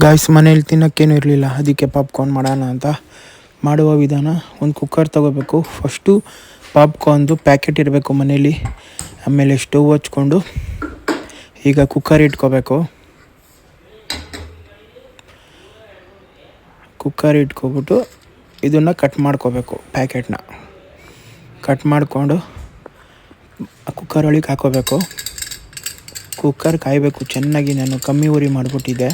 Guys ಮನೇಲಿ ತಿನ್ನೋಕ್ಕೇನು ಇರಲಿಲ್ಲ, ಅದಕ್ಕೆ ಪಾಪ್ಕಾರ್ನ್ ಮಾಡೋಣ ಅಂತ. ಮಾಡುವ ವಿಧಾನ: ಒಂದು ಕುಕ್ಕರ್ ತೊಗೋಬೇಕು. ಫಸ್ಟು ಪಾಪ್ಕಾರ್ನ್ದು ಪ್ಯಾಕೆಟ್ ಇರಬೇಕು ಮನೇಲಿ. ಆಮೇಲೆ ಸ್ಟವ್ ಹಚ್ಕೊಂಡು ಈಗ ಕುಕ್ಕರ್ ಇಟ್ಕೋಬೇಕು. ಕುಕ್ಕರ್ ಇಟ್ಕೊಬಿಟ್ಟು ಇದನ್ನು ಕಟ್ ಮಾಡ್ಕೋಬೇಕು. ಪ್ಯಾಕೆಟ್ನ ಕಟ್ ಮಾಡಿಕೊಂಡು ಕುಕ್ಕರ್ ಒಳಗೆ ಹಾಕೋಬೇಕು. ಕುಕ್ಕರ್ ಕಾಯಬೇಕು ಚೆನ್ನಾಗಿ. ನಾನು ಕಮ್ಮಿ ಉರಿ ಮಾಡಿಬಿಟ್ಟಿದ್ದೆ.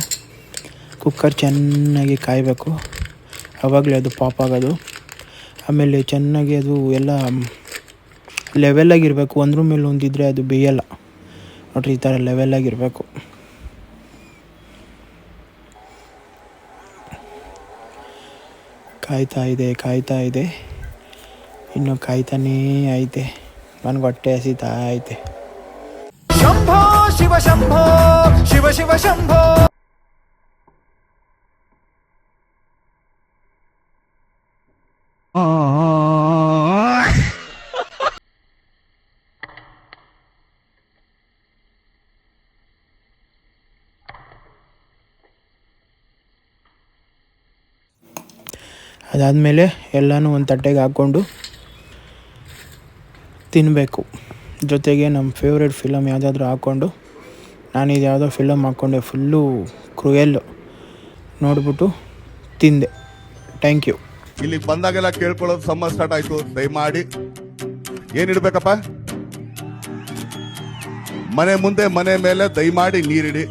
ಕುಕ್ಕರ್ ಚೆನ್ನಾಗಿ ಕಾಯಬೇಕು, ಆವಾಗಲೇ ಅದು ಪಾಪ್ ಆಗೋದು. ಆಮೇಲೆ ಚೆನ್ನಾಗಿ ಅದು ಎಲ್ಲ ಲೆವೆಲಾಗಿರಬೇಕು. ಒಂದ್ರ ಮೇಲೆ ಒಂದಿದ್ರೆ ಅದು ಬೇಯಲ್ಲ ನೋಡ್ರಿ. ಈ ಥರ ಲೆವೆಲಾಗಿರಬೇಕು. ಕಾಯ್ತಾ ಇದೆ ಇನ್ನು ಕಾಯ್ತಾನೇ ಐತೆ. ನನಗೆ ಹೊಟ್ಟೆ ಹಸಿತಾ ಐತೆ. ಶಂಭೋ ಶಿವ ಶಂಭೋ ಶಿವ ಶಿವ ಶಂಭೋ. ಅದಾದಮೇಲೆ ಎಲ್ಲನೂ ಒಂದು ತಟ್ಟೆಗೆ ಹಾಕ್ಕೊಂಡು ತಿನ್ನಬೇಕು. ಜೊತೆಗೆ ನಮ್ಮ ಫೇವ್ರೆಟ್ ಫಿಲಮ್ ಯಾವುದಾದ್ರೂ ಹಾಕ್ಕೊಂಡು, ನಾನಿದು ಯಾವುದೋ ಫಿಲಮ್ ಹಾಕ್ಕೊಂಡೆ, ಫುಲ್ಲು ಕ್ರೂಯಲ್ಲು ನೋಡ್ಬಿಟ್ಟು ತಿಂದೆ. Thank you. ಇಲ್ಲಿಗೆ ಬಂದಾಗೆಲ್ಲ ಕೇಳ್ಕೊಳ್ಳೋದು ಸಮ್ಮರ್ ಸ್ಟಾರ್ಟ್ ಆಯ್ತು. ದಯಮಾಡಿ ಏನಿಡ್ಬೇಕಪ್ಪ, ಮನೆ ಮುಂದೆ ಮನೆ ಮೇಲೆ ದಯಮಾಡಿ ನೀರಿಡಿ.